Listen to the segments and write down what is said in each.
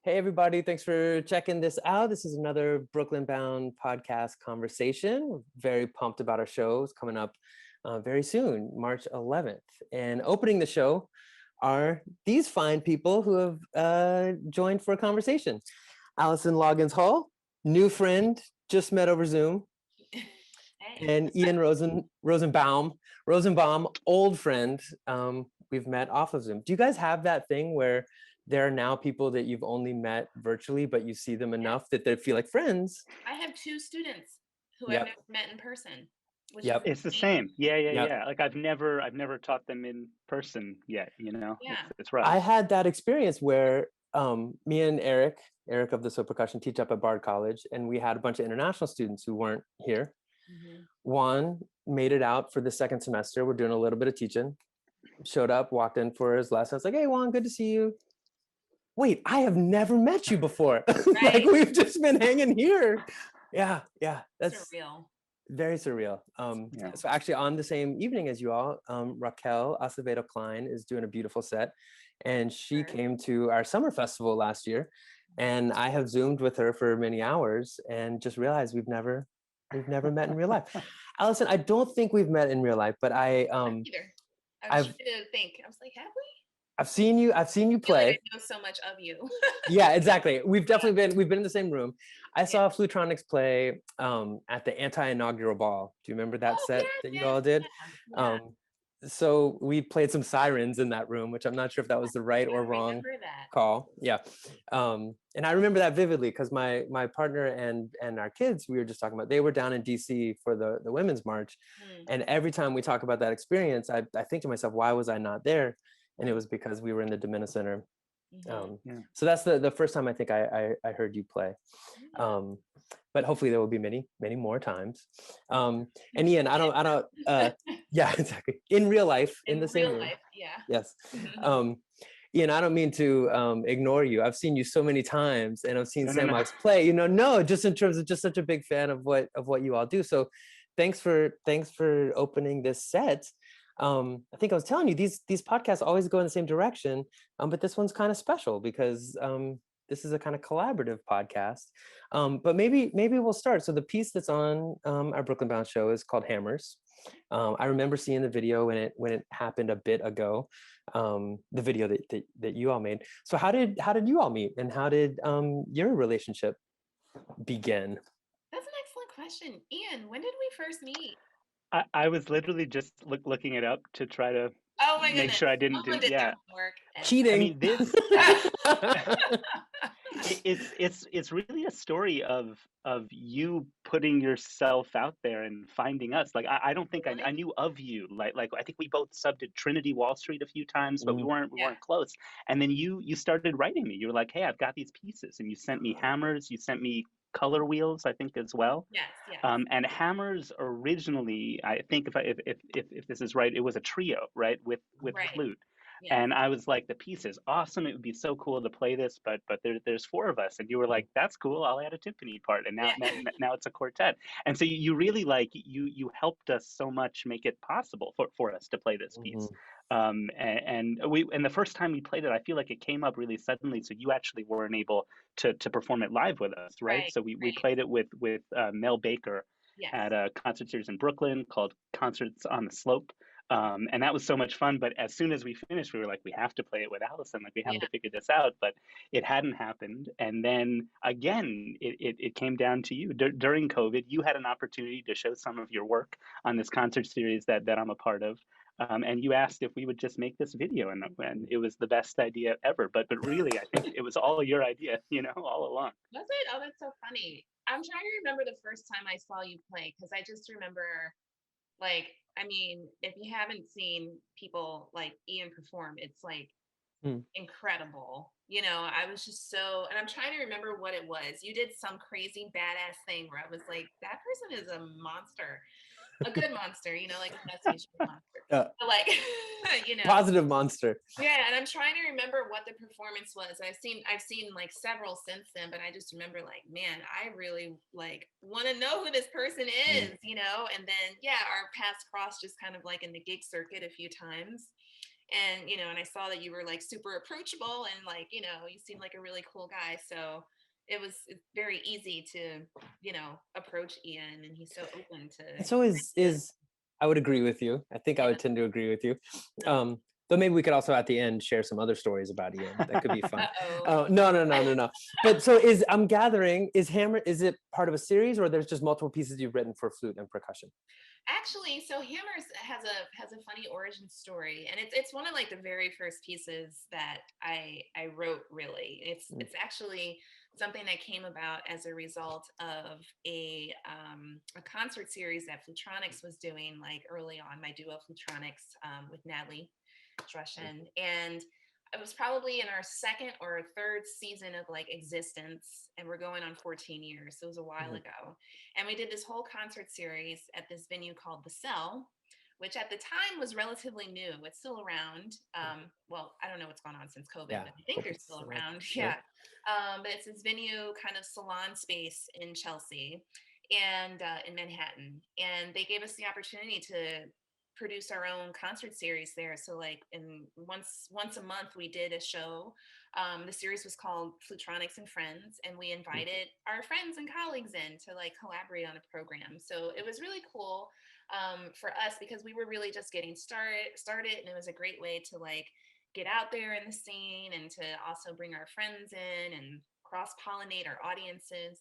Hey, everybody. Thanks for checking this out. This is another Brooklyn Bound podcast conversation. We're very pumped about our shows coming up very soon, March 11th. And opening the show are these fine people who have joined for a conversation. Allison Loggins-Hull, new friend, just met over Zoom. Hey. And Ian Rosenbaum, old friend. We've met off of Zoom. Do you guys have that thing where there are now people that you've only met virtually, but you see them enough that they feel like friends? I have two students who I've Yep. never met in person, which is Yep. It's the amazing. same. Yeah. Yep. Like I've never taught them in person yet, you know. It's Yeah. it's rough. I had that experience where me and Eric of the So Percussion, teach up at Bard College, and we had a bunch of international students who weren't here. Mhm. Juan made it out for the second semester. We're doing a little bit of teaching. Showed up, walked in for his lesson. I was like, "Hey, Juan, good to see you." Wait, I have never met you before. Like Right. we've just been hanging here. Yeah, that's Surreal. very surreal. Yeah. So actually on the same evening as you all, Raquel Acevedo Klein is doing a beautiful set, and she came to our summer festival last year, and I have Zoomed with her for many hours and just realized we've never met in real life. Allison, I don't think we've met in real life, but Either. I was I've trying to think. I was like, have we? I've seen you I feel like play. I know so much of you. Yeah, exactly. We've Yeah. definitely we've been in the same room. I Yeah. saw Flutronics play at the anti-inaugural ball. Do you remember that Oh, set yes, that you yes, all did? yeah. So we played some sirens in that room, which I'm not sure if that was the right or I wrong remember that. call. Yeah. And I remember that vividly because my partner and our kids, we were just talking about, they were down in DC for the Women's March. Mm. And every time we talk about that experience, I think to myself, why was I not there? And it was because we were in the Domina Center. Mhm. Yeah. So that's the first time I think I heard you play. Yeah. But hopefully there will be many more times. And Ian, I don't yeah, exactly. In real life, in In the same real room. life, yeah. Yes. Ian, I don't mean to ignore you. I've seen you so many times, and I've seen No, no, Sam no. Ox play. No, just in terms of just such a big fan of what you all do. So thanks for opening this set. I think I was telling you these podcasts always go in the same direction, but this one's kind of special because this is a kind of collaborative podcast. But maybe we'll start. So the piece that's on our Brooklyn Bound show is called Hammers. I remember seeing the video when it happened a bit ago, the video that you all made. So how did you all meet, and how did your relationship begin? That's an excellent question. Ian, when did we first meet? I was literally just looking it up to try to Oh my make goodness. sure I didn't Someone do. did their Yeah. homework. I Cheating. mean, this it's really a story of you putting yourself out there and finding us. Like I don't think I Really? knew of you. Like I think we both subbed at Trinity Wall Street a few times, but we Mm. Yeah. weren't close. And then you started writing me. You were like, hey, I've got these pieces, and you sent me hammers. You sent me color wheels, I think, as well. Yes, yes. And hammers originally, I think if this is right, it was a trio, right, with Right. flute. Yes. And I was like, the piece is awesome. It would be so cool to play this, but there's four of us, and you were like, that's cool. I'll add a timpani part, and Yeah. now it's a quartet. And so you really like you helped us so much make it possible for us to play this piece. Mhm. And the first time we played it, I feel like it came up really suddenly, so you actually weren't able to perform it live with us, right? Right. So we Right. played it with Mel Baker Yes. at a concert series in Brooklyn called Concerts on the Slope. And that was so much fun. But as soon as we finished, we were like, we have to play it with Allison. Like, we have Yeah. to figure this out. But it hadn't happened. And then again, it came down to you. During COVID, you had an opportunity to show some of your work on this concert series that I'm a part of. And you asked if we would just make this video, and it was the best idea ever. But really, I think it was all your idea, all along. Was it? Oh, that's so funny. I'm trying to remember the first time I saw you play because I just remember, like, I mean, if you haven't seen people like Ian perform, it's like Mm. incredible. I was just so, and I'm trying to remember what it was. You did some crazy badass thing where I was like, that person is a monster, a good monster, like a Sesame Street monster. But like, Positive monster. yeah, and I'm trying to remember what the performance was. I've seen like several since then, but I just remember like, man, I really like want to know who this person is, and then yeah, our paths crossed just kind of like in the gig circuit a few times. And, and I saw that you were like super approachable and like, you seemed like a really cool guy. So it's very easy to, approach Ian, and he's so open to And so ideas. I would agree with you. I think I Yeah. would tend to agree with you. Though maybe we could also at the end share some other stories about Ian. That could be fun. Uh-oh. No. But so I'm gathering, is it part of a series, or there's just multiple pieces you've written for flute and percussion? Actually, so Hammers has a funny origin story, and it's one of like the very first pieces that I wrote. Really, it's actually something that came about as a result of a concert series that Flutronics was doing like early on, my duo Flutronics with Natalie Drushen, and it was probably in our second or third season of like existence, and we're going on 14 years, so it was a while ago. And we did this whole concert series at this venue called The Cell, which at the time was relatively new. It's still around. Well, I don't know what's gone on since COVID, Yeah, but I think hope they're it's still right. around. Sure. Yeah. But it's this venue kind of salon space in Chelsea and in Manhattan. And they gave us the opportunity to produce our own concert series there. So like once a month we did a show. The series was called Flutronics and Friends, and we invited our friends and colleagues in to like collaborate on a program. So it was really cool for us because we were really just getting started, and it was a great way to like get out there in the scene and to also bring our friends in and cross pollinate our audiences.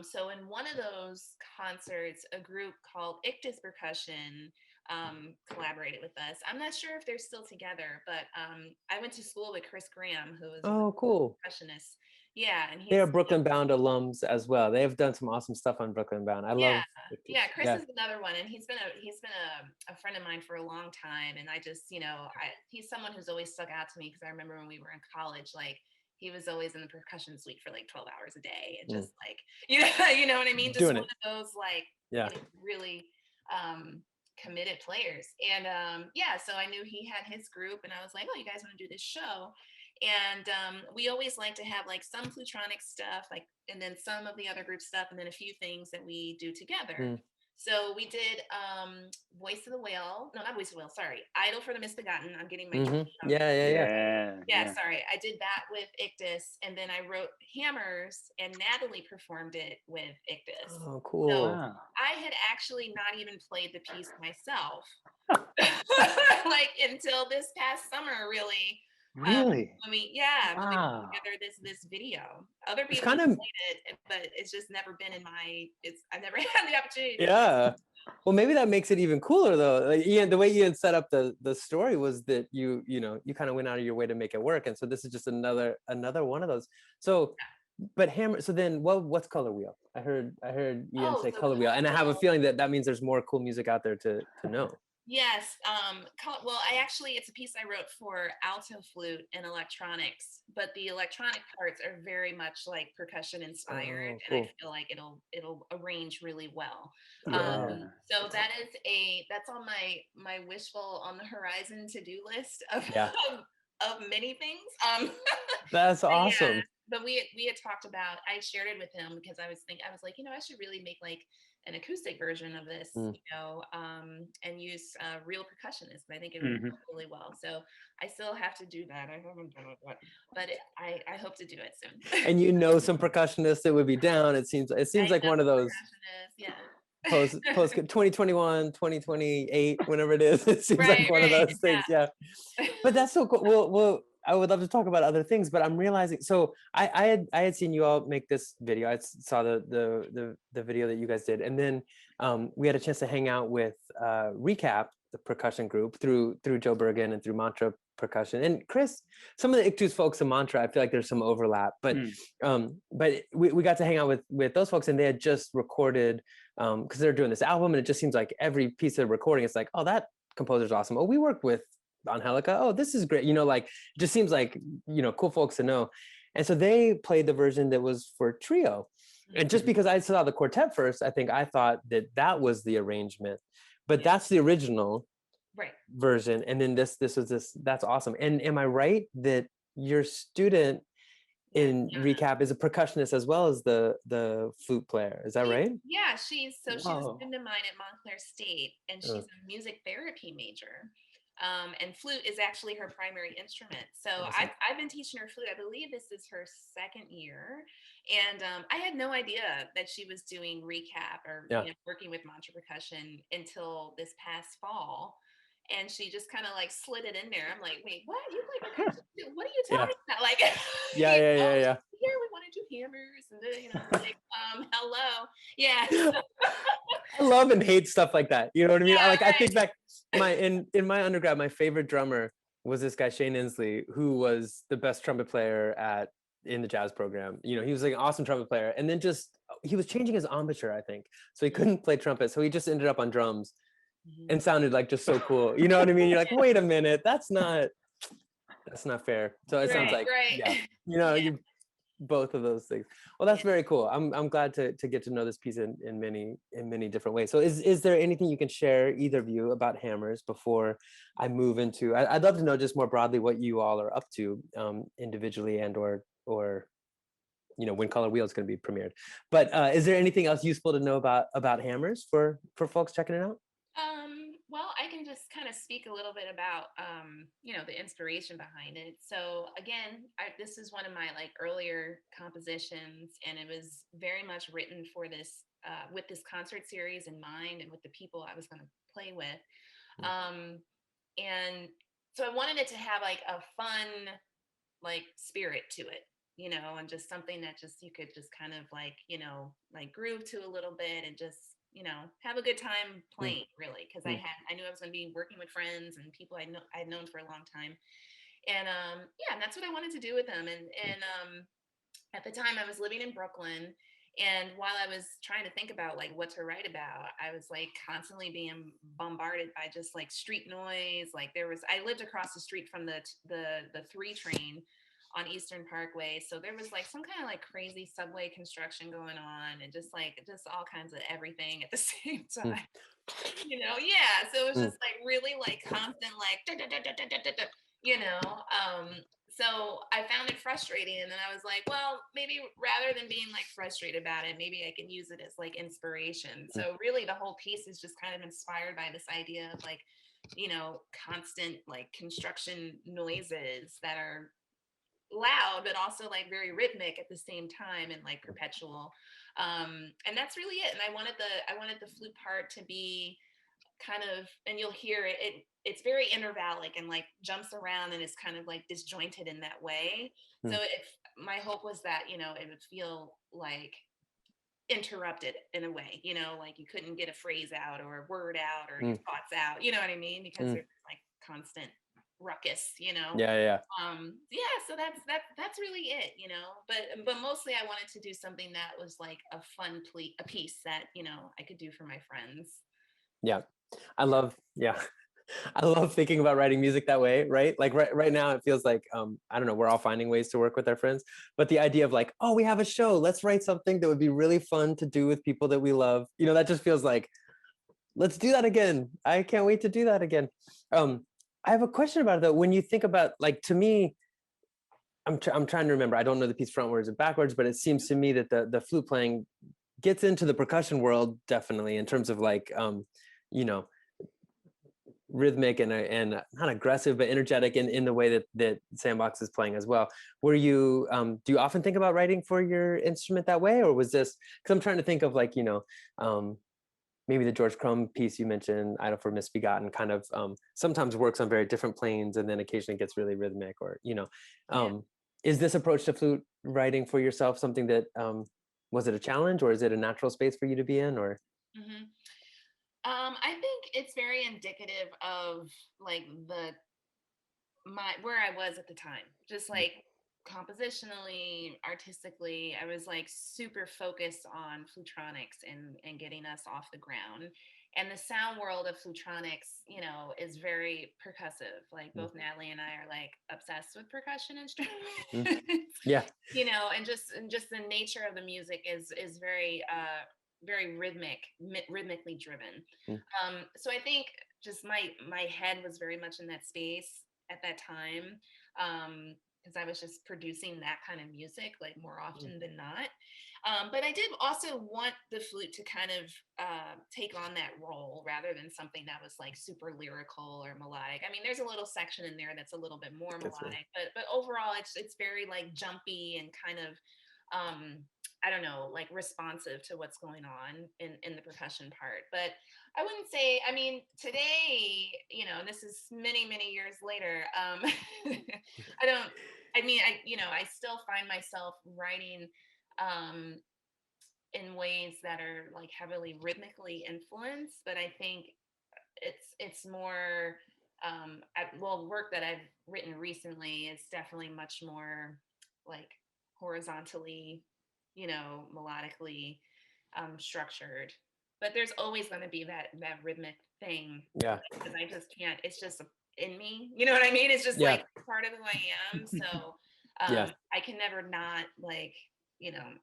So in one of those concerts, a group called Ictus Percussion collaborated with us. I'm not sure if they're still together, but I went to school with Chris Graham, who is a Oh, cool. percussionist. Yeah, and They are he's Brooklyn Bound alums as well. They have done some awesome stuff on Brooklyn Bound. I yeah, love yeah. Victor's. Chris Yeah. is another one, and he's been a friend of mine for a long time. And I just, he's someone who's always stuck out to me because I remember when we were in college, like he was always in the percussion suite for like 12 hours a day, and just like you know what I mean. Just Doing one it. of those like Yeah. really committed players. And yeah, so I knew he had his group, and I was like, oh, you guys want to do this show? And we always like to have like some Flutronic stuff, like, and then some of the other group stuff, and then a few things that we do together. So we did Voice of the Whale. No, not Voice of the Whale. Sorry, Idol for the Misbegotten. I'm getting my Yeah. sorry. I did that with Ictus, and then I wrote Hammers, and Natalie performed it with Ictus. Oh, So cool. Wow. I had actually not even played the piece myself, like until this past summer, really. Really? When we put Wow. together this video. Other It's people kind have of, played it, but it's just never been in my. I've never had the opportunity to. yeah. Well, maybe that makes it even cooler though. Like Ian, the way Ian set up the story was that you kind of went out of your way to make it work, and so this is just another one of those. So, but Hammer. So then, what's Color Wheel? I heard Ian Oh, say so Color Wheel, Color and I have a Wheel. feeling that means there's more cool music out there to know. Yes. Well, it's a piece I wrote for alto flute and electronics, but the electronic parts are very much like percussion inspired, Oh, and I cool. feel like it'll arrange really well. Yeah. So that's on my wishful on the horizon to do list of Yeah. of many things. That's But yeah, awesome. but we had talked about. I shared it with him because I was like, I should really make like an acoustic version of this, and use real percussionists. I think it would work really well. So I still have to do that. I haven't done it yet, but I hope to do it soon. And some percussionists that would be down. It seems I like know one of some those percussionists, yeah. post 2021, 2028, whenever it is. It seems like Right, one of right, those things. Yeah. But that's so cool. Well, I would love to talk about other things, but I'm realizing. So I had seen you all make this video. I saw the video that you guys did, and then we had a chance to hang out with Recap, the percussion group, through Joe Bergen and through Mantra Percussion, and Chris. Some of the Ictus folks in Mantra, I feel like there's some overlap, but we got to hang out with those folks, and they had just recorded because they're doing this album, and it just seems like every piece of recording, it's like, oh, that composer's awesome. Oh, we worked with Angelica. Oh, this is great. Like it just seems like, cool folks to know. And so they played the version that was for trio. And just because I saw the quartet first, I think I thought that was the arrangement, but that's the original version. And then this was that's awesome. And am I right that your student in Recap is a percussionist as well as the flute player? Is that right? Yeah, she's a Whoa. student of mine at Montclair State, and she's a music therapy major. And flute is actually her primary instrument. So Awesome. I've been teaching her flute. I believe this is her second year. And I had no idea that she was doing recap or Yeah. working with mantra percussion until this past fall. And she just kind of like slid it in there. I'm like, wait, what? You play percussion too? What are you Yeah. talking about? Like, Yeah. Yeah. Yeah. Yeah. here we want to do hammers and like, hello. Yeah. I love and hate stuff like that. You know what I mean? Yeah, I right. think back in my undergrad, my favorite drummer was this guy Shane Inslee, who was the best trumpet player in the jazz program. He was like an awesome trumpet player, and then just he was changing his embouchure, I think, so he couldn't play trumpet, so he just ended up on drums and sounded like just so cool. You know what I mean? You're like, wait a minute, that's not fair. So it sounds Right, like, right. yeah, Yeah. you both of those things. Well, that's very cool. I'm glad to get to know this piece in many different ways. So is there anything you can share, either of you, about hammers before I move into? I'd love to know just more broadly what you all are up to, individually and or when Color Wheel is going to be premiered. But is there anything else useful to know about hammers for folks checking it out? Well, I can just kind of speak a little bit about, the inspiration behind it. So again, this is one of my like earlier compositions, and it was very much written for this, with this concert series in mind, and with the people I was going to play with. Um, and so I wanted it to have like a fun, like spirit to it, and just something that just you could just kind of like, like groove to a little bit and just, have a good time Mm, playing, really, because mm, I knew I was going to be working with friends and people I'd known for a long time. And yeah, and that's what I wanted to do with them. And at the time I was living in Brooklyn, and while I was trying to think about like what to write about, I was like constantly being bombarded by just like street noise. Like I lived across the street from the 3 train on Eastern Parkway. So there was like some kind of like crazy subway construction going on, and just all kinds of everything at the same mm, time. Yeah. So it was mm, just like really like constant, like, da, da, da, da, da, da, da, da, you know. So I found it frustrating. And then I was like, well, maybe rather than being like frustrated about it, maybe I can use it as like inspiration. mm, So really the whole piece is just kind of inspired by this idea of like, constant like construction noises that are loud but also like very rhythmic at the same time, and like perpetual. And that's really it. And I wanted the flute part to be kind of, and you'll hear it's very intervallic and like jumps around and is kind of like disjointed in that way. So mm, if my hope was that, it would feel like interrupted in a way, like you couldn't get a phrase out or a word out or your mm, thoughts out, you know what I mean? Because mm. there's like constant ruckus. Yeah, yeah, yeah. Yeah, so that's really it. But mostly I wanted to do something that was like a fun a piece that, I could do for my friends. Yeah. Yeah. I love thinking about writing music that way, right? Like right now it feels like I don't know, we're all finding ways to work with our friends, but the idea of like, oh, we have a show, let's write something that would be really fun to do with people that we love. That just feels like, let's do that again. I can't wait to do that again. I have a question about it though. When you think about, like, to me, I'm trying to remember. I don't know the piece frontwards and backwards, but it seems to me that the flute playing gets into the percussion world definitely, in terms of like you know rhythmic and not aggressive but energetic in the way that Sandbox is playing as well. Were you do you often think about writing for your instrument that way, or was this, because I'm trying to think of like maybe the George Crumb piece you mentioned, Idle for Misbegotten, kind of sometimes works on very different planes and then occasionally gets really rhythmic, or Yeah. is this approach to flute writing for yourself something that was it a challenge, or is it a natural space for you to be in, or hmm I think it's very indicative of like where I was at the time, just like compositionally, artistically. I was like super focused on flutronics and getting us off the ground. And the sound world of flutronics, is very percussive. Like Mm, both Natalie and I are like obsessed with percussion instruments. mm. Yeah. And just the nature of the music is very very rhythmically driven. Mm, So I think just my head was very much in that space at that time. because I was just producing that kind of music like more often than not. But I did also want the flute to kind of take on that role rather than something that was like super lyrical or melodic. I mean, there's a little section in there that's a little bit more melodic, but overall, it's very like jumpy and kind of I don't know, like responsive to what's going on in the percussion part. But I wouldn't say, I mean, today, and this is many, many years later, I don't, I mean, I still find myself writing um, in ways that are like heavily rhythmically influenced, but I think it's more, well, work that I've written recently is definitely much more like horizontally, melodically structured. But there's always going to be that rhythmic thing, Yeah. because I just can't. It's just in me. You know what I mean? It's just like part of who I am. So I can never not like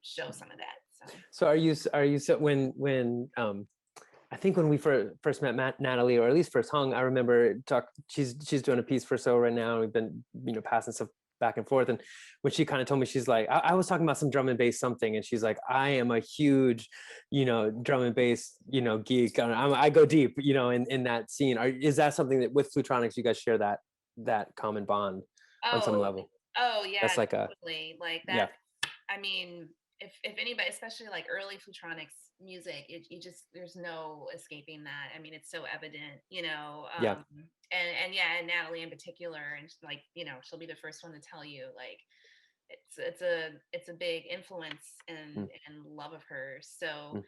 show some of that. So are you so when I think when we first met Natalie, or at least first hung, I remember she's doing a piece for So right now. We've been passing stuff back and forth, and when she kind of told me, she's like, I was talking about some drum and bass something, and she's like, I am a huge drum and bass geek. I go deep in that scene. Is that something that with Flutronics you guys share that common bond on some level? Oh yeah, That's like totally. Like that. I mean, if anybody, especially like early Flutronics music, you just, there's no escaping that. I mean, it's so evident, and yeah, and Natalie in particular, and like, she'll be the first one to tell you, like, it's a big influence and love of hers. So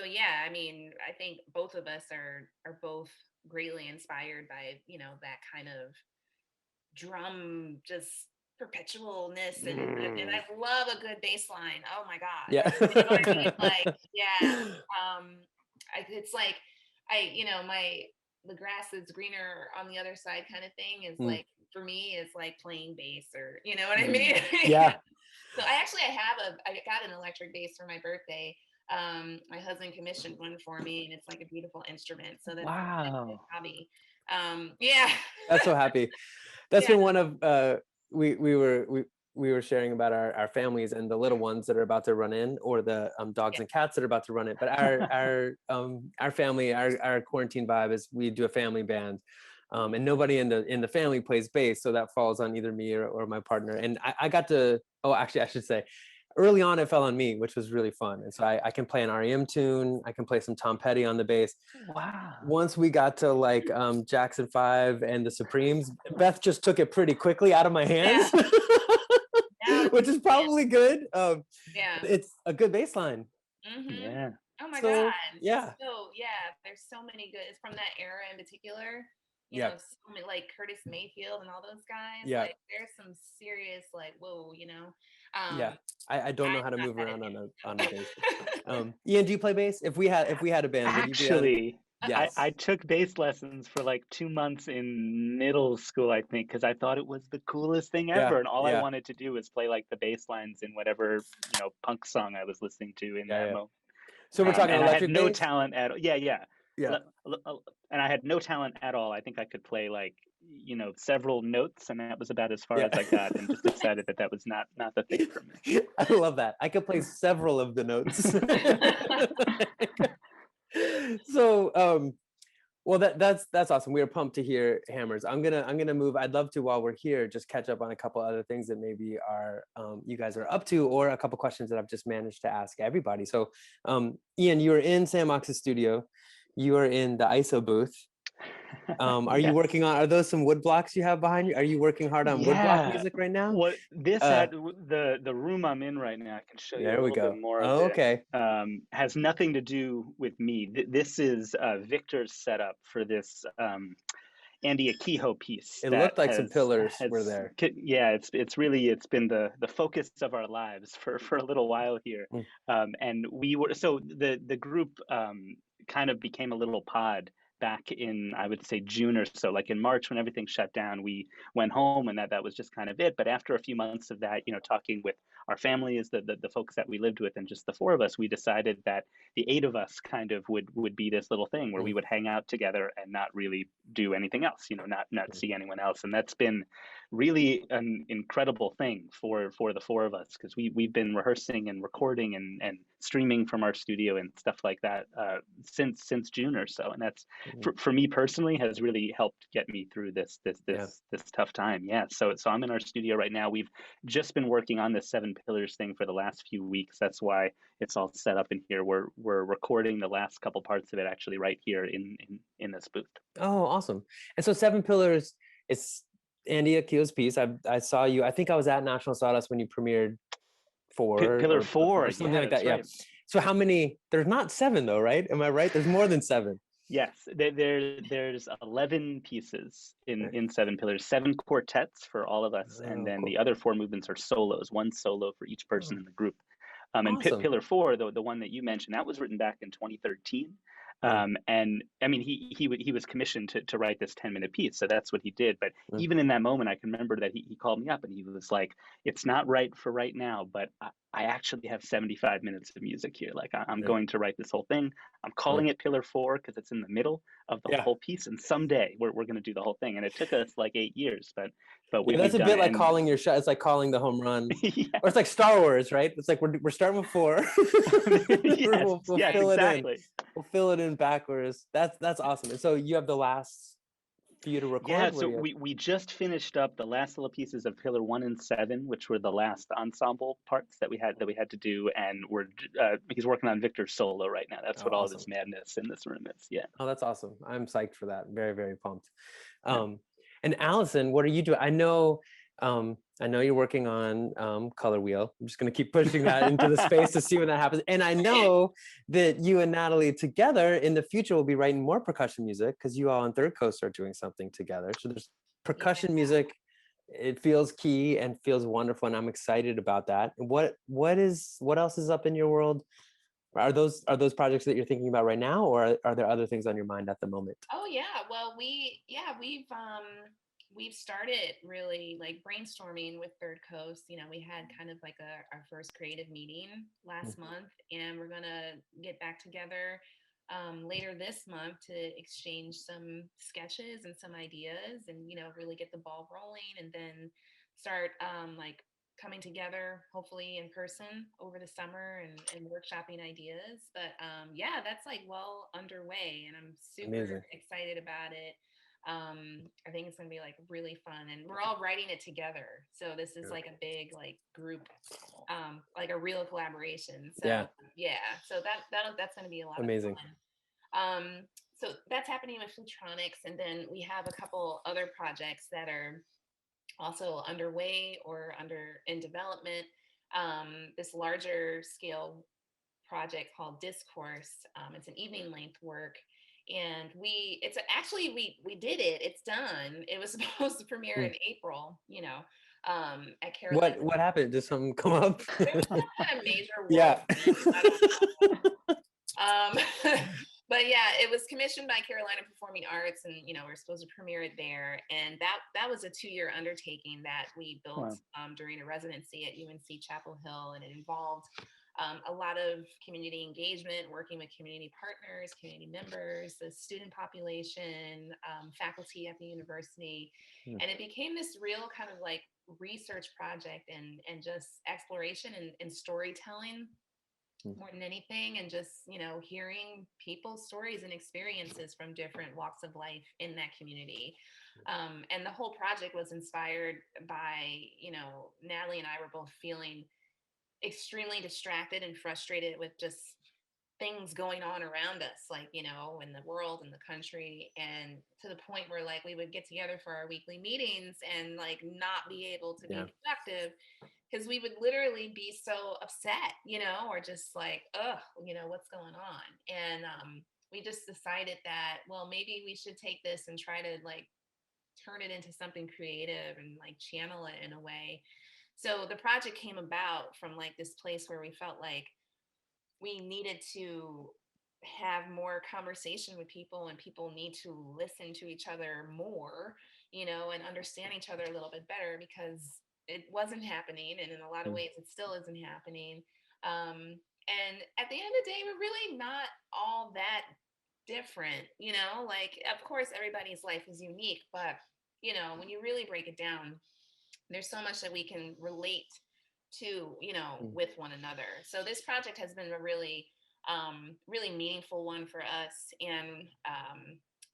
yeah, I mean, I think both of us are both greatly inspired by, that kind of drum, just perpetualness, and I love a good bass line. Oh my god. Yeah. You know what I mean? Like, yeah. It's like the grass is greener on the other side kind of thing is like, for me, is like playing bass, or you know what I mean? Yeah. So I got an electric bass for my birthday. My husband commissioned one for me, and it's like a beautiful instrument. So that's a hobby. Yeah. That's so happy. That's been one of we were sharing about our families and the little ones that are about to run in, or the dogs and cats that are about to run in. But our family, our quarantine vibe is we do a family band. And nobody in the family plays bass, so that falls on either me or my partner. And I got to, actually I should say, early on it fell on me, which was really fun. And so I can play an REM tune, I can play some Tom Petty on the bass. Wow. Once we got to like Jackson 5 and the Supremes, Beth just took it pretty quickly out of my hands. Which is probably good. It's a good bass line. Yeah. Oh my god. Yeah. So yeah, there's so many good. It's from that era in particular. So many, like Curtis Mayfield and all those guys. Yeah. Like, there's some serious, like, whoa, yeah. I don't know how to move around on a bass. Ian, do you play bass? If we had a band, actually, would you be on? Yes. I took bass lessons for like 2 months in middle school, I think, because I thought it was the coolest thing ever, and all I wanted to do was play like the bass lines in whatever punk song I was listening to in that moment. So we're talking and electric I had no bass? talent at all. Yeah. And I had no talent at all. I think I could play like several notes, and that was about as far as I got, and just decided that was not the thing for me. I love that. I could play several of the notes. So well, that's awesome. We are pumped to hear Hammers. I'm gonna move. I'd love to, while we're here, just catch up on a couple other things that maybe are you guys are up to, or a couple questions that I've just managed to ask everybody. So Ian, you are in Sam Ox's studio. You are in the ISO booth. Are you working on, are those some wood blocks you have behind you? Are you working hard on wood block music right now? What this the room I'm in right now, I can show you a little bit more of okay. Has nothing to do with me. This is Victor's setup for this Andy Akiho piece. It looked like some pillars were there. Yeah, it's been the focus of our lives for a little while here. And we were, so the group kind of became a little pod back in, I would say, June or so. Like in March, when everything shut down, we went home, and that was just kind of it. But after a few months of that, talking with our families, the folks that we lived with, and just the four of us, we decided that the eight of us kind of would be this little thing where we Mm, would hang out together and not really do anything else, not mm. see anyone else. And that's been really an incredible thing for the four of us, because we've been rehearsing and recording and streaming from our studio and stuff like that since June or so. And that's, Mhm. for me personally, has really helped get me through Yeah. this tough time. Yeah. So I'm in our studio right now. We've just been working on this Seven Pillars thing for the last few weeks. That's why it's all set up in here. We're recording the last couple parts of it actually right here in this booth. Oh, awesome. And so Seven Pillars, it's Andy Akio's piece. I saw you, I think I was at National Sawdust when you premiered four Pillar or four. something Yeah, like that. that's Yeah. right. So how many, there's not seven though, right? Am I right? There's more than seven. Yes, there's 11 pieces in Right. in Seven Pillars, seven quartets for all of us, and Oh, then cool. the other four movements are solos, one solo for each person Oh, in the group. And awesome. Pillar Four, the one that you mentioned, that was written back in 2013. Yeah. And I mean, he was commissioned to write this 10-minute piece, so that's what he did. But Mm, even in that moment, I can remember that he called me up and he was like, "It's not right for right now, but I actually have 75 minutes of music here. Like I'm yeah. going to write this whole thing. I'm Mm, calling it Pillar Four because it's in the middle of the yeah. whole piece, and someday we're going to do the whole thing." And it took us like 8 years, but Yeah, that's we've a done bit it. like And calling your shot. It's like calling the home run. Or it's yes, like Star Wars, right? It's like we're starting with four. yes, We'll yes, fill it in. exactly. We'll fill it in backwards. That's awesome. And so you have the last few to Yeah, record. What so do you have? we just finished up the last little pieces of Pillar One and Seven, which were the last ensemble parts that we had to do, and he's working on Victor's solo right now. That's Oh, what all of awesome. this madness in this room is. Yeah. Oh, that's awesome. I'm psyched for that. Very, very pumped. Yeah. And Allison, what are you doing? I know you're working on Color Wheel. I'm just going to keep pushing that into the space to see when that happens. And I know that you and Natalie together in the future will be writing more percussion music because you all on Third Coast are doing something together. So there's Yeah. percussion music. It feels key and feels wonderful, and I'm excited about that. And what else is up in your world? Are those projects that you're thinking about right now, or are there other things on your mind at the moment? Oh yeah. Well, we've started really like brainstorming with Third Coast. We had kind of like our first creative meeting last month, and we're gonna get back together later this month to exchange some sketches and some ideas, and really get the ball rolling, and then start like coming together hopefully in person over the summer and workshopping ideas. But yeah, that's like well underway, and I'm super Amazing. excited about it. I think it's gonna be like really fun, and we're all writing it together, so this is Yeah. like a big like group, like a real collaboration. So Yeah, yeah, so that's gonna be a lot of amazing. fun. So that's happening with Flutronics, and then we have a couple other projects that are also underway or under in development. This larger scale project called Discourse. It's an evening length work, and we did it. It's done. It was supposed to premiere Hmm. in April. At Carolina. What happened? Did something come up? There was some kind of major world Yeah. event. I don't know. But yeah, it was commissioned by Carolina Performing Arts, and we're supposed to premiere it there. And that was a 2-year undertaking that we built Wow. during a residency at UNC Chapel Hill, and it involved a lot of community engagement, working with community partners, community members, the student population, faculty at the university, Hmm. and it became this real kind of like research project and just exploration and storytelling Hmm. more than anything, and just hearing people's stories and experiences from different walks of life in that community. And the whole project was inspired by Natalie and I were both feeling extremely distracted and frustrated with just things going on around us, like in the world and the country, and to the point where like we would get together for our weekly meetings and like not be able to Yeah. be productive because we would literally be so upset, or just like, ugh, what's going on. And we just decided that, well, maybe we should take this and try to like turn it into something creative and like channel it in a way. So the project came about from like this place where we felt like we needed to have more conversation with people, and people need to listen to each other more, and understand each other a little bit better, because it wasn't happening, and in a lot of Mm. ways it still isn't happening. And at the end of the day, we're really not all that different, like, of course everybody's life is unique, but when you really break it down, there's so much that we can relate to, Mm. with one another. So this project has been a really, really meaningful one for us. And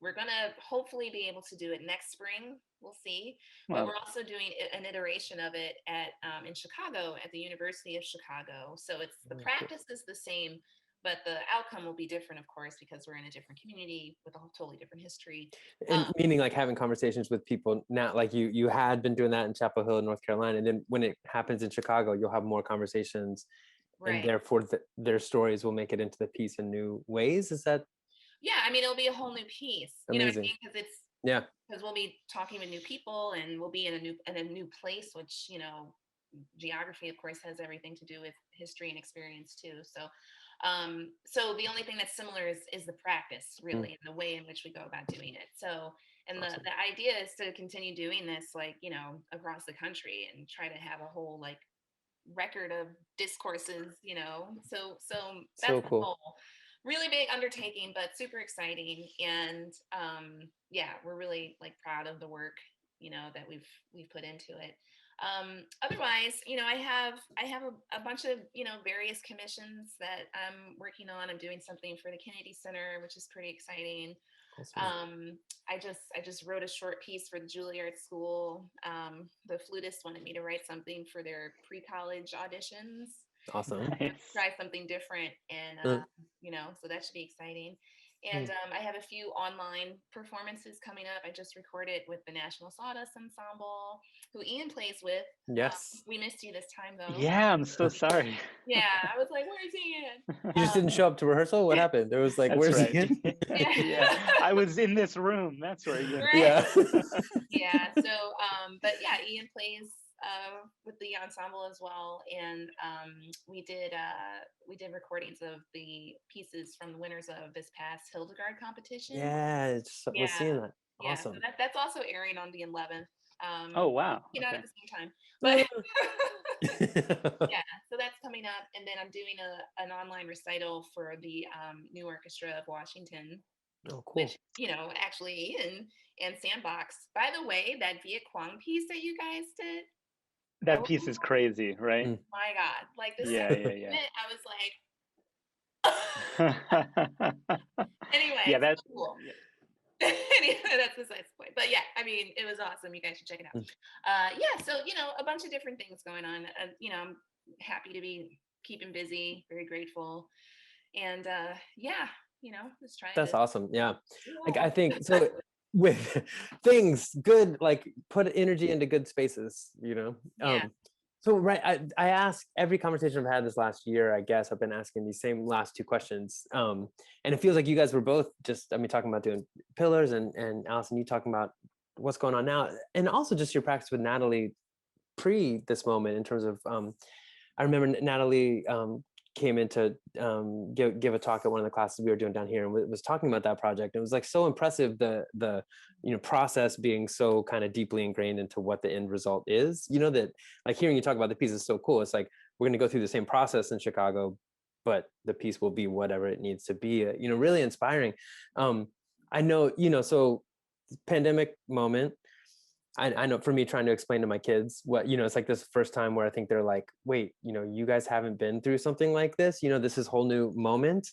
we're going to hopefully be able to do it next spring. We'll see. But Well, we're also doing an iteration of it in Chicago, at the University of Chicago. So it's the Oh, cool. practice is the same, but the outcome will be different, of course, because we're in a different community with a totally different history. And meaning like having conversations with people now, like you had been doing that in Chapel Hill, North Carolina, and then when it happens in Chicago, you'll have more conversations, and Right. therefore their stories will make it into the piece in new ways. Is that Yeah, I mean, it'll be a whole new piece. You know what I amazing? mean? Yeah, Because we'll be talking with new people, and we'll be in a new place, which, geography, of course, has everything to do with history and experience too. So the only thing that's similar is the practice, Mm. really, and the way in which we go about doing it. So, and the Awesome. the idea is to continue doing this, like, across the country, and try to have a whole, like, record of discourses. So that's So the cool. goal. Really big undertaking, but super exciting. And yeah, we're really, like, proud of the work, that we've put into it. Otherwise, I have a bunch of, various commissions that I'm working on. I'm doing something for the Kennedy Center, which is pretty exciting. Awesome. I just wrote a short piece for the Juilliard School. The flutist wanted me to write something for their pre-college auditions. Awesome. nice. Try something different, and Uh, so that should be exciting. mm. And I have a few online performances coming up. I just recorded with the National Sawdust Ensemble, who Ian plays with. Yes. We missed you this time, though. Yeah, I'm so sorry. Yeah, I was like, "Where's Ian?" You just didn't show up to rehearsal? What happened? There was like, That's where's right. Ian? Yeah. Yeah, I was in this room. That's where you. Right. Yeah. Yeah. So, but yeah, Ian plays with the ensemble as well, and we did recordings of the pieces from the winners of this past Hildegard competition. Yeah, it's, was Yeah, seeing that. yeah. So Awesome. that's also airing on the 11th. Oh wow. At Okay. the same time, but Oh, yeah. So that's coming up, and then I'm doing an online recital for the New Orchestra of Washington, cool. which, actually and Sandbox. By the way, that Viet Quang piece that you guys did, That oh piece is crazy, right? Mm. my God. Like, the Yeah, second yeah, minute, I was like, yeah. anyway, Yeah, that. so cool. Yeah. Anyway, that's besides the point. But yeah, I mean, it was awesome. You guys should check it out. Mm. Yeah, so, a bunch of different things going on. I'm happy to be keeping busy, very grateful. And yeah, just trying That's to awesome. Yeah. do Like all. I think so with things good, like put energy into good spaces, Yeah. So right, I ask every conversation I've had this last year, I guess I've been asking these same last two questions. And it feels like you guys were both just, talking about doing pillars, and Allison, you talking about what's going on now, and also just your practice with Natalie pre this moment in terms of, I remember Natalie came in to give a talk at one of the classes we were doing down here, and was talking about that project. It was like so impressive, the process being so kind of deeply ingrained into what the end result is. That like hearing you talk about the piece is so cool. It's like we're going to go through the same process in Chicago, but the piece will be whatever it needs to be. Really inspiring. I know, so pandemic moment. I know for me trying to explain to my kids what, it's like this first time where I think they're like, wait, you guys haven't been through something like this, this is whole new moment,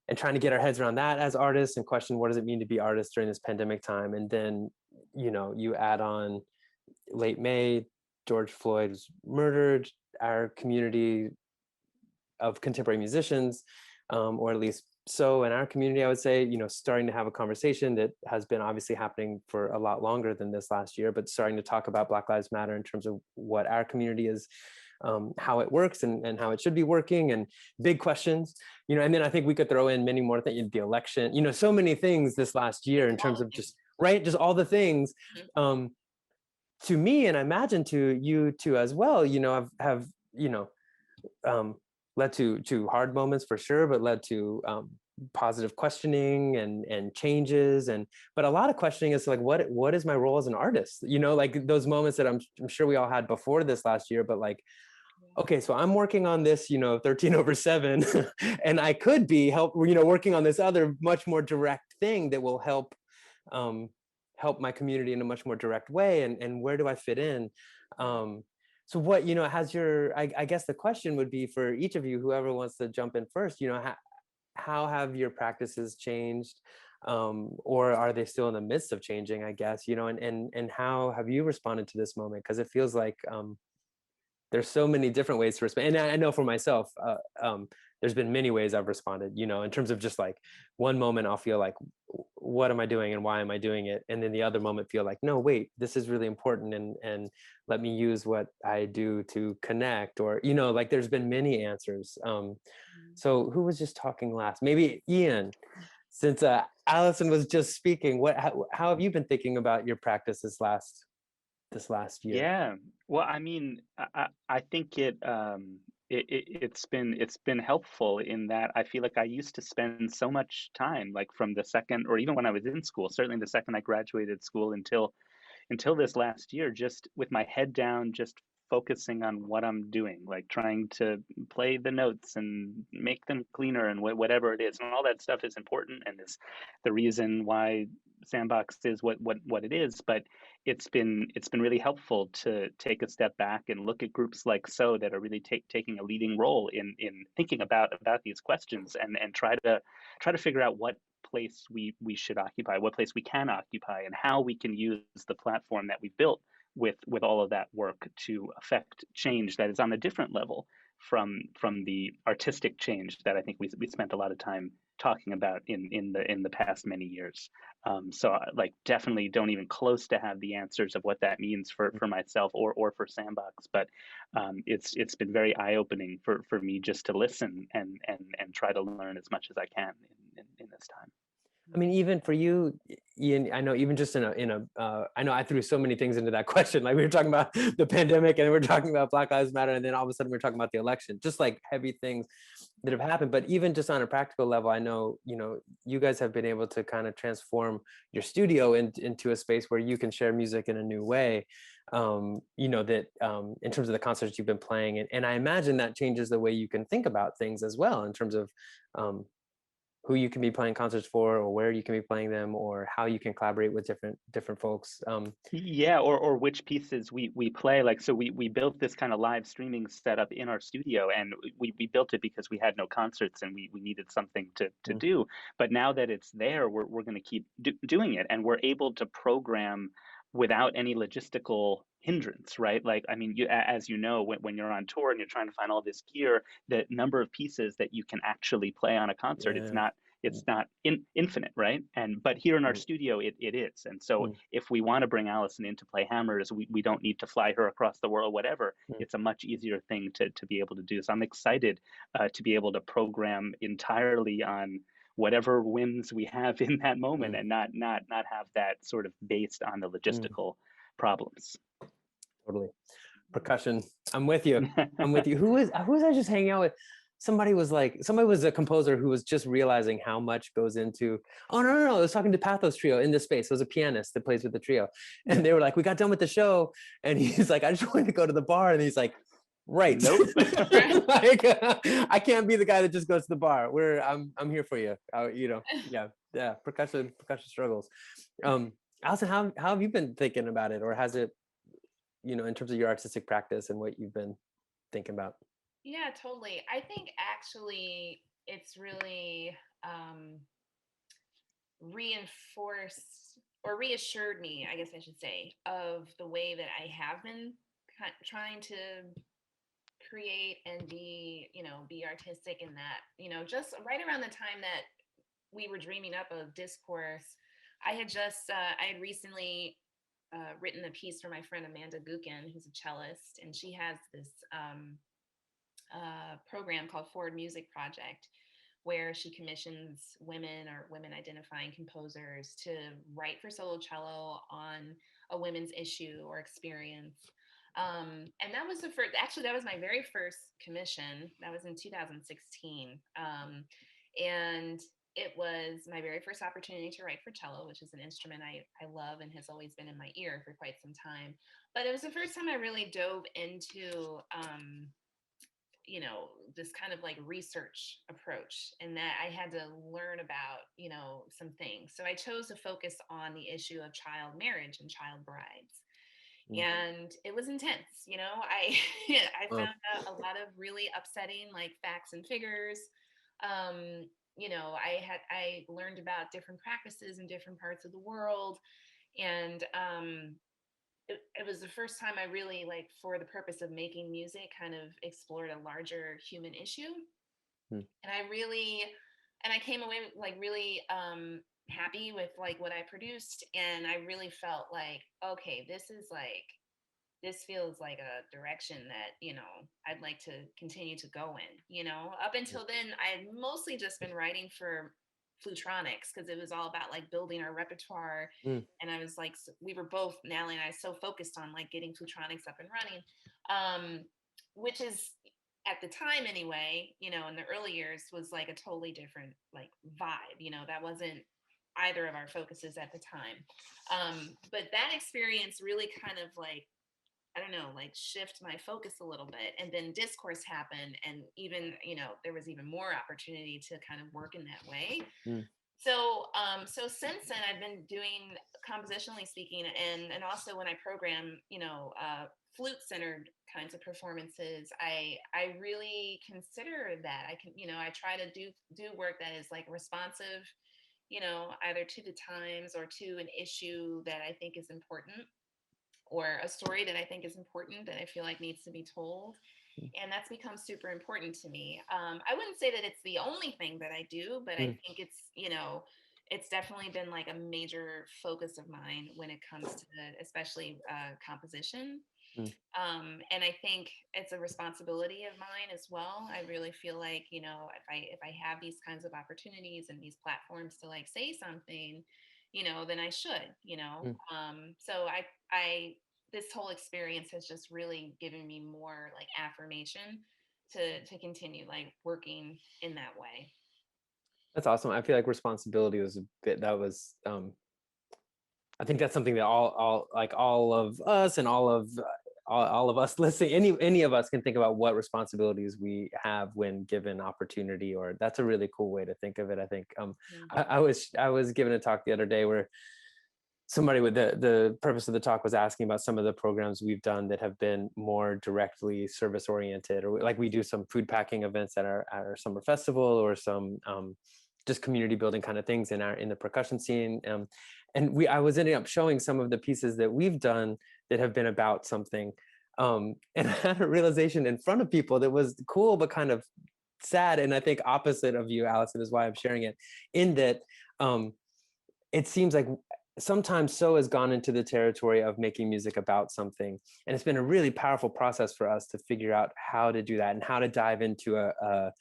and trying to get our heads around that as artists and question what does it mean to be artists during this pandemic time. And then, you add on late May, George Floyd was murdered, our community of contemporary musicians, or at least so in our community, I would say, starting to have a conversation that has been obviously happening for a lot longer than this last year, but starting to talk about Black Lives Matter in terms of what our community is, how it works, and how it should be working, and big questions, and then I think we could throw in many more things, the election, so many things this last year in terms of just, right, just all the things. To me, and I imagine to you too as well, have um, led to hard moments for sure, but led to positive questioning and changes. But a lot of questioning is like, what is my role as an artist? Like those moments that I'm sure we all had before this last year, but like, okay, so I'm working on this, 13/7, and I could be working on this other much more direct thing that will um, help my community in a much more direct way. And where do I fit in? So what, has I guess the question would be for each of you, whoever wants to jump in first, how have your practices changed? Or are they still in the midst of changing, I guess, and how have you responded to this moment? Because it feels like, there's so many different ways to respond. And I know for myself, there's been many ways I've responded, in terms of just like one moment I'll feel like, what am I doing and why am I doing it? And then the other moment feel like, no, wait, this is really important. And let me use what I do to connect, or, like there's been many answers. So who was just talking last? Maybe Ian, since Allison was just speaking, how have you been thinking about your practice this last year? Yeah. Well, I mean, I think it's been helpful in that I feel like I used to spend so much time, like from the second, or even when I was in school, certainly the second I graduated school until this last year, just with my head down, just focusing on what I'm doing, like trying to play the notes and make them cleaner and whatever it is. And all that stuff is important and is the reason why Sandbox is what it is. But it's been really helpful to take a step back and look at groups like So that are really taking a leading role in thinking about these questions, and try to figure out what place we should occupy, what place we can occupy, and how we can use the platform that we built with all of that work to affect change that is on a different level from the artistic change that I think we spent a lot of time talking about in the past many years. So like definitely don't even close to have the answers of what that means for myself or for Sandbox, but it's been very eye opening for me just to listen and try to learn as much as I can in this time. I mean, even for you, Ian, I know even just I know I threw so many things into that question. Like we were talking about the pandemic, and we we're talking about Black Lives Matter, and then all of a sudden we we're talking about the election, just like heavy things that have happened. But even just on a practical level, I know, you guys have been able to kind of transform your studio into a space where you can share music in a new way. That in terms of the concerts you've been playing, and I imagine that changes the way you can think about things as well, in terms of um, who you can be playing concerts for, or where you can be playing them, or how you can collaborate with different folks. Yeah, or which pieces we play. Like, so we built this kind of live streaming setup in our studio, and we built it because we had no concerts and we needed something to Mm, do. But now that it's there, we're going to keep doing it, and we're able to program without any logistical hindrance, right? Like, I mean, as you know, when you're on tour and you're trying to find all this gear, the number of pieces that you can actually play on a concert, yeah. it's not infinite, right? But here in our Mm, studio, it is. And so mm, if we want to bring Allison in to play hammers, we don't need to fly her across the world, whatever. mm, It's a much easier thing to be able to do. So I'm excited to be able to program entirely on whatever whims we have in that moment, mm, and not have that sort of based on the mm, logistical problems. totally. Percussion. I'm with you. I'm with you. Who was I just hanging out with? Somebody was a composer who was just realizing how much goes into. Oh no. I was talking to Pathos Trio in this space. There was a pianist that plays with the trio, and Yeah. they were like, we got done with the show, and he's like, I just wanted to go to the bar, and he's like, right. Nope. Right. Like, I can't be the guy that just goes to the bar. I'm here for you. Yeah. Percussion struggles. Allison, how have you been thinking about it, or has it, in terms of your artistic practice and what you've been thinking about? Yeah, totally. I think actually it's really reinforced or reassured me, I guess I should say, of the way that I have been trying to create and be artistic in that, just right around the time that we were dreaming up of Discourse, I had recently written a piece for my friend Amanda Gukin, who's a cellist, and she has this program called Forward Music Project, where she commissions women or women identifying composers to write for solo cello on a women's issue or experience. And that was the first, actually, that was my very first commission. That was in 2016. And it was my very first opportunity to write for cello, which is an instrument I love and has always been in my ear for quite some time. But it was the first time I really dove into, this kind of like research approach, and that I had to learn about, some things. So I chose to focus on the issue of child marriage and child brides. Mm. And it was intense. I I Wow. found out a lot of really upsetting like facts and figures. I learned about different practices in different parts of the world. And it was the first time I really, like, for the purpose of making music, kind of explored a larger human issue. Mm. And I came away like really happy with like what I produced. And I really felt like, okay, this feels like a direction that, I'd like to continue to go in. Up until then, I had mostly just been writing for Flutronics, because it was all about like building our repertoire. Mm. And I was like, we were both, Natalie and I, so focused on like getting Flutronics up and running, which is, at the time anyway, in the early years, was like a totally different like vibe. That wasn't either of our focuses at the time. But that experience really kind of like, I don't know, like shift my focus a little bit. And then discourse happened. And even, there was even more opportunity to kind of work in that way. Mm. So since then I've been doing, compositionally speaking, and also when I program, flute centered kinds of performances, I really consider that I can, I try to do work that is like responsive, either to the times or to an issue that I think is important, or a story that I think is important, that I feel like needs to be told. And that's become super important to me. I wouldn't say that it's the only thing that I do, but I Mm. think it's definitely been like a major focus of mine when it comes to especially composition. Mm. And I think it's a responsibility of mine as well. I really feel like, if I have these kinds of opportunities and these platforms to like say something, then I should, Mm. so I this whole experience has just really given me more like affirmation to continue like working in that way. That's awesome. I feel like responsibility was a bit that was I think that's something that all of us and all of us listening, any of us can think about what responsibilities we have when given opportunity, or that's a really cool way to think of it. I think Mhm. I was given a talk the other day where somebody with the purpose of the talk was asking about some of the programs we've done that have been more directly service oriented, or like we do some food packing events at our summer festival, or some just community building kind of things in the percussion scene. And I was ending up showing some of the pieces that we've done that have been about something. And I had a realization in front of people that was cool, but kind of sad. And I think opposite of you, Allison, is why I'm sharing it, in that it seems like sometimes so has gone into the territory of making music about something. And it's been a really powerful process for us to figure out how to do that and how to dive into a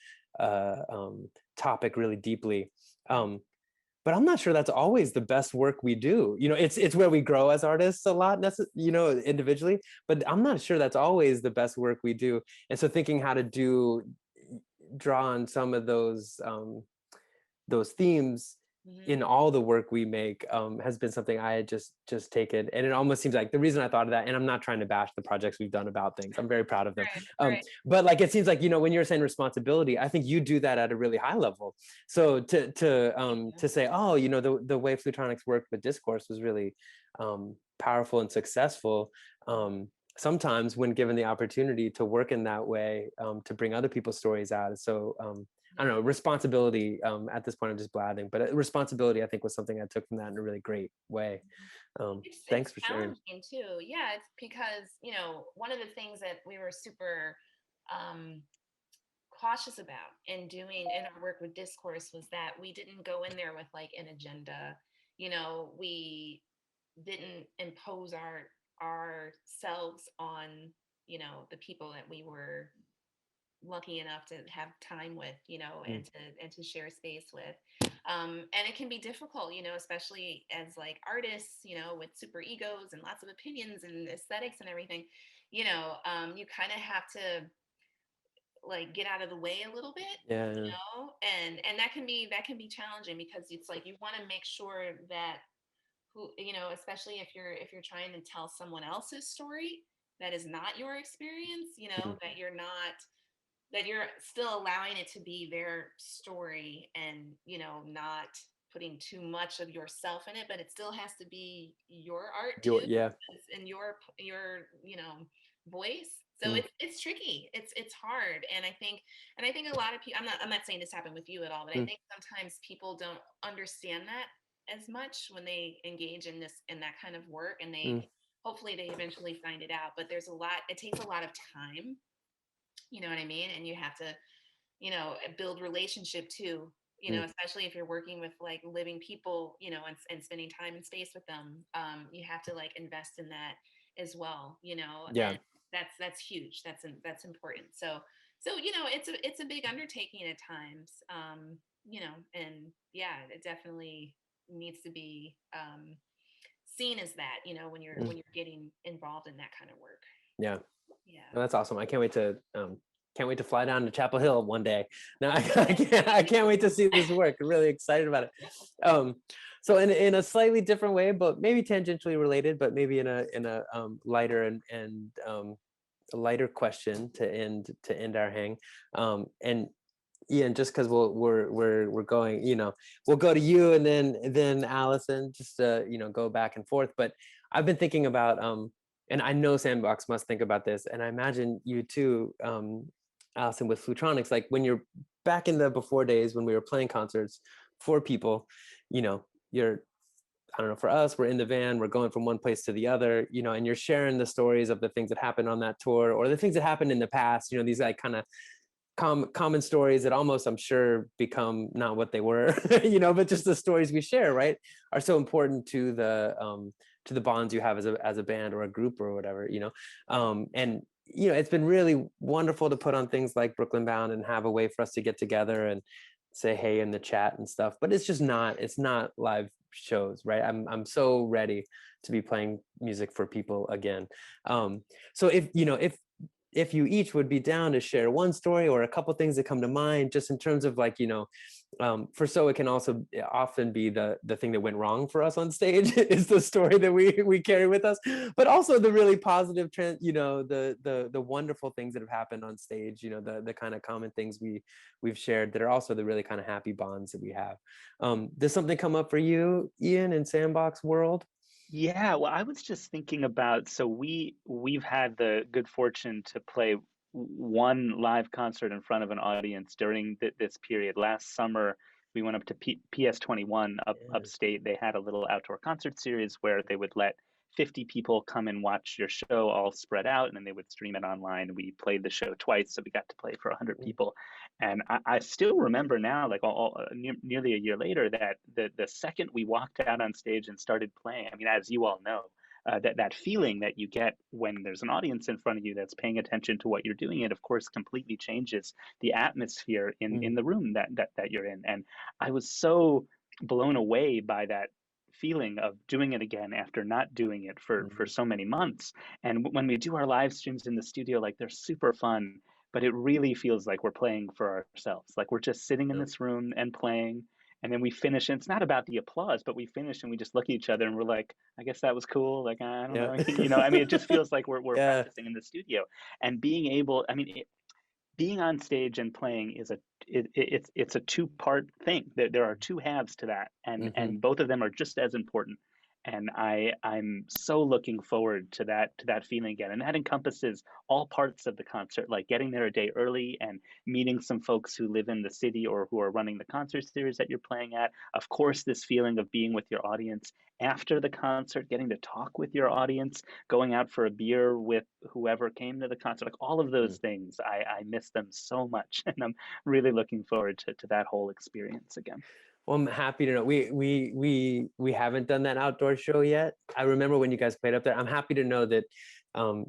topic really deeply. But I'm not sure that's always the best work we do. It's where we grow as artists a lot, individually, but I'm not sure that's always the best work we do. And so thinking how to draw on some of those themes Mhm. in all the work we make has been something I had just taken. And it almost seems like the reason I thought of that, and I'm not trying to bash the projects we've done about things, I'm very proud of them. Right, right. But like, it seems like, when you're saying responsibility, I think you do that at a really high level. So to say, oh, the way Flutronics worked with discourse was really powerful and successful. Sometimes when given the opportunity to work in that way, to bring other people's stories out. So I don't know, responsibility, at this point I'm just blathing, but responsibility I think was something I took from that in a really great way. It's Thanks for sharing. challenging too. Yeah, it's because, one of the things that we were super um cautious about in doing in our work with discourse was that we didn't go in there with like an agenda. We didn't impose ourselves on, the people that we were lucky enough to have time with, Mm. and to share space with. And it can be difficult, especially as like artists, with super egos and lots of opinions and aesthetics and everything. you know, you kind of have to like get out of the way a little bit, you Yeah. know, and that can be challenging because it's like you want to make sure that who, you know, especially if you're trying to tell someone else's story that is not your experience, you know, Mm. that you're not, that you're still allowing it to be their story and, you know, not putting too much of yourself in it, but it still has to be your art too, Yeah. and your, you know, voice. So Mm. it's tricky. It's hard. And I think a lot of people, I'm not saying this happened with you at all, but I Mm. think sometimes people don't understand that as much when they engage in this, in that kind of work, and they, Mm. hopefully they eventually find it out, but there's a lot, it takes a lot of time, you know what I mean? And you have to, you know, build relationship too, you know, Mm. especially if you're working with like living people, you know, and spending time and space with them. You have to like invest in that as well, you know, Yeah. and that's huge. That's important. So, you know, it's a big undertaking at times, you know, and yeah, it definitely needs to be seen as that, you know, Mm. when you're getting involved in that kind of work. Yeah. Yeah. Well, that's awesome. I can't wait to fly down to Chapel Hill one day. No, I can't wait to see this work. I'm really excited about it. Um, so in a slightly different way, but maybe tangentially related, but maybe in a lighter and a lighter question to end our hang. And Ian, just because we're going, you know, we'll go to you and then Allison, just to, you know, go back and forth. But I've been thinking about and I know Sandbox must think about this, and I imagine you too, Allison, with Flutronics, like when you're back in the before days when we were playing concerts for people, you know, you're, I don't know, for us, we're in the van, we're going from one place to the other, you know, and you're sharing the stories of the things that happened on that tour or the things that happened in the past, you know, these like kind of common stories that almost, I'm sure, become not what they were, you know, but just the stories we share, right, are so important to the bonds you have as a band or a group or whatever, you know. And you know, it's been really wonderful to put on things like Brooklyn Bound and have a way for us to get together and say hey in the chat and stuff, but it's not live shows, right? I'm so ready to be playing music for people again. So if you know, if you each would be down to share one story or a couple things that come to mind, just in terms of like, you know, for so it can also often be the thing that went wrong for us on stage is the story that we carry with us, but also the really positive trend, you know, the wonderful things that have happened on stage, you know, the kind of common things we've shared that are also the really kind of happy bonds that we have. Does something come up for you, Ian, in Sandbox world? Yeah, well, I was just thinking about, so we've had the good fortune to play one live concert in front of an audience during this period. Last summer, we went up to PS21 Yeah. upstate. They had a little outdoor concert series where they would let 50 people come and watch your show all spread out, and then they would stream it online. We played the show twice, so we got to play for 100 people. And I still remember now, like nearly a year later, that the second we walked out on stage and started playing, I mean, as you all know, that feeling that you get when there's an audience in front of you that's paying attention to what you're doing, it of course completely changes the atmosphere Mm. in the room that you're in. And I was so blown away by that feeling of doing it again after not doing it for Mm. so many months. And when we do our live streams in the studio, like they're super fun, but it really feels like we're playing for ourselves. Like we're just sitting in Yeah. this room and playing, and then we finish, and it's not about the applause, but we finish and we just look at each other and we're like, I guess that was cool. Like, I don't Yeah. know, you know, I mean, it just feels like we're Yeah. practicing in the studio. And being able, I mean, being on stage and playing is it's a two-part thing. There are two halves to that, Hmm. and both of them are just as important. And I'm so looking forward to that feeling again. And that encompasses all parts of the concert, like getting there a day early and meeting some folks who live in the city or who are running the concert series that you're playing at. Of course, this feeling of being with your audience after the concert, getting to talk with your audience, going out for a beer with whoever came to the concert, like all of those things, I miss them so much. And I'm really looking forward to that whole experience again. Well, I'm happy to know we haven't done that outdoor show yet. I remember when you guys played up there. I'm happy to know that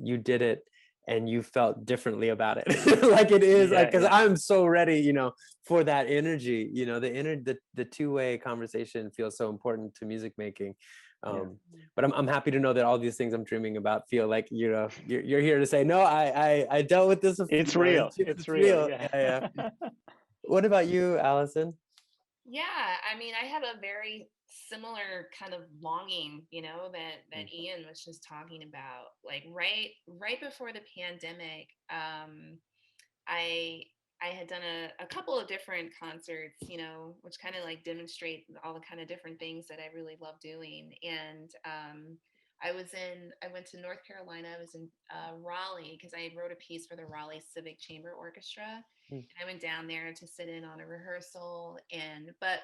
you did it and you felt differently about it. Like it is like, Yeah, because yeah. I'm so ready, you know, for that energy. You know, the two-way conversation feels so important to music making. But I'm happy to know that all these things I'm dreaming about feel like, you're here to say, no, I dealt with this. It's real. It's real. Yeah. What about you, Allison? Yeah, I mean, I have a very similar kind of longing, that Ian was just talking about. Like right before the pandemic, I I had done a couple of different concerts, which kind of like demonstrate all the kind of different things that I really love doing. And I went to North Carolina. I was in Raleigh because I wrote a piece for the Raleigh Civic Chamber Orchestra. Mm. And I went down there to sit in on a rehearsal. But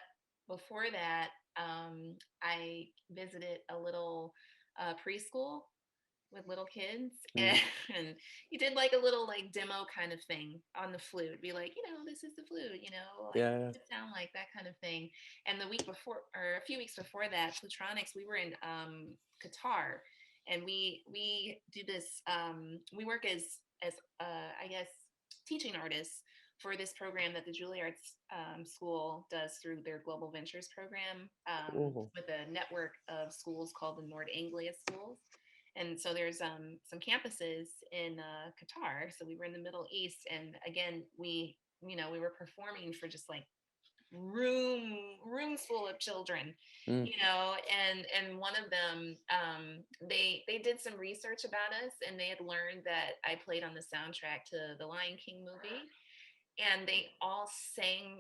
before that, I visited a little preschool with little kids, and he did like a little like demo kind of thing on the flute, be like, this is the flute, like it sound like that kind of thing. And the week before, or a few weeks before that, Flutronics, we were in Qatar, and we do this, we work as I guess teaching artists for this program that the Juilliard School does through their Global Ventures program, with a network of schools called the Nord Anglia schools. And so there's some campuses in Qatar. So we were in the Middle East, and again, we were performing for just like rooms full of children, and one of them, they did some research about us, and they had learned that I played on the soundtrack to the Lion King movie, and they all sang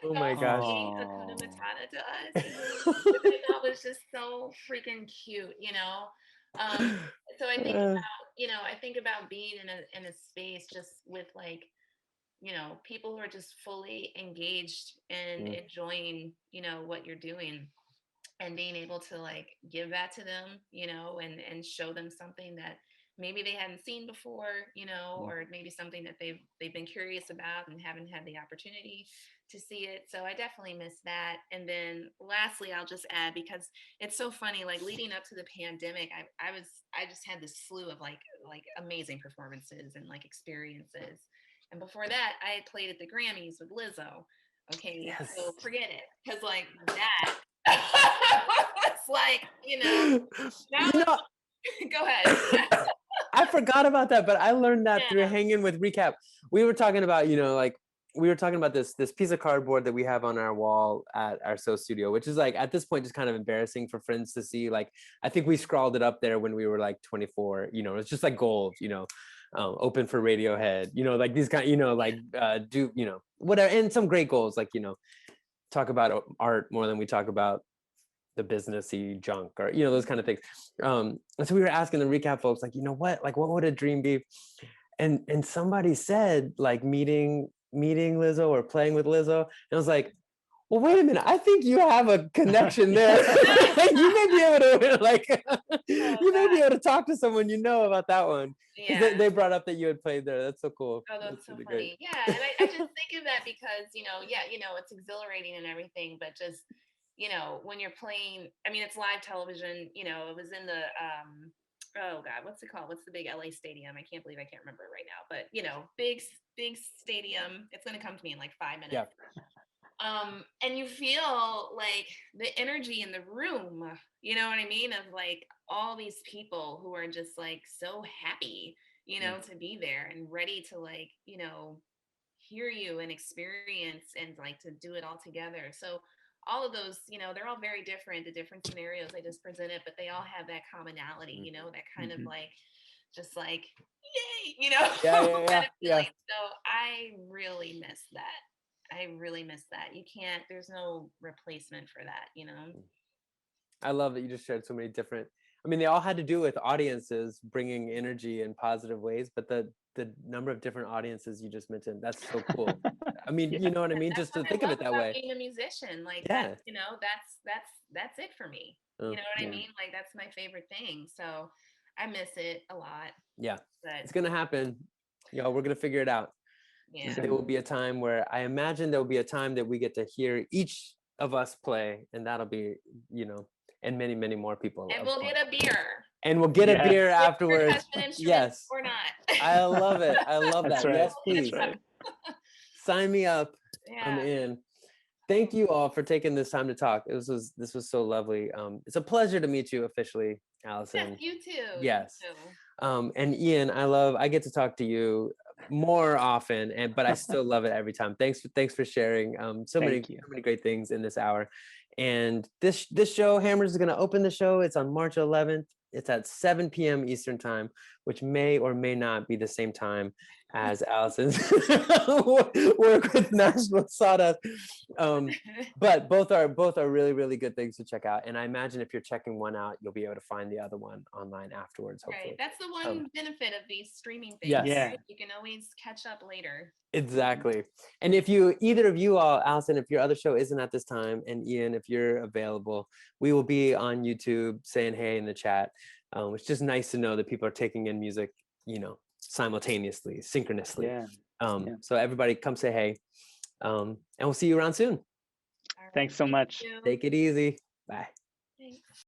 Oh my gosh. Hakuna Matata to us, which I thought was just so freaking cute, so I think about being in a space just with like, people who are just fully engaged and enjoying, what you're doing, and being able to like give that to them, and show them something that maybe they hadn't seen before, or maybe something that they've been curious about and haven't had the opportunity to see it. So I definitely miss that. And then lastly, I'll just add, because it's so funny, like leading up to the pandemic, I just had this slew of like amazing performances and like experiences. And before that, I had played at the Grammys with Lizzo. Okay, Yes. so forget it, because like that, it's like, now, go ahead. I forgot about that, but I learned that through hanging with Recap. We were talking about, this piece of cardboard that we have on our wall at our studio, which is like at this point just kind of embarrassing for friends to see. Like I think we scrawled it up there when we were like 24. It's just like gold. Open for Radiohead. Like these kind. Whatever, and some great goals. Like talk about art more than we talk about the businessy junk, or those kind of things. And so we were asking the Recap folks, like, what would a dream be? And somebody said like meeting Lizzo or playing with Lizzo. And I was like, well, wait a minute, I think you have a connection there. You may be able to you may be able to talk to someone about that one. Yeah. They brought up that you had played there. That's so cool. Oh, that's so really funny. Great. Yeah, and I just think of that because it's exhilarating and everything, but just when you're playing, I mean, it's live television. It was in the oh God, what's it called? What's the big LA stadium? I can't believe I can't remember it right now. But big stadium. It's gonna come to me in like 5 minutes. Yeah. And you feel like the energy in the room, you know what I mean? Of like all these people who are just like so happy, to be there and ready to like, hear you and experience and like to do it all together. So all of those, they're all very different, the different scenarios I just presented, but they all have that commonality, that kind of like, just like, yay, kind of feeling. So I really miss that. There's no replacement for that, I love that you just shared so many different, they all had to do with audiences bringing energy in positive ways, but the number of different audiences you just mentioned, that's so cool. You know what I mean? Just to think of it that way. Being a musician, like that, that's it for me. You know what I mean? Like that's my favorite thing. So I miss it a lot. Yeah, but it's gonna happen. We're gonna figure it out. Yeah. There will be a time where I imagine there will be a time that we get to hear each of us play, and that'll be, and many, many more people. And we'll get a beer. And we'll get a beer afterwards. Yes. Or not. I love it. I love that. Right. Yes, please. Right. Sign me up. Yeah. I'm in. thank you all for taking this time to talk. This was so lovely. It's a pleasure to meet you officially, Allison. Yes, you too. Yes. You too. And Ian, I get to talk to you more often, but I still love it every time. Thanks for sharing so many great things in this hour. And this show, Hammers, is going to open the show. It's on March 11th. It's at 7 p.m. Eastern time, which may or may not be the same time as Allison's work with National Sawdust. But both are really, really good things to check out. And I imagine if you're checking one out, you'll be able to find the other one online afterwards, hopefully. Right. That's the one benefit of these streaming things. Yes. Yeah. Right? You can always catch up later. Exactly. And if either of you all, Allison, if your other show isn't at this time, and Ian, if you're available, we will be on YouTube saying hey in the chat. It's just nice to know that people are taking in music, simultaneously, synchronously. Yeah. So everybody come say hey. And we'll see you around soon. Thanks so much. Take it easy. Bye. Thanks.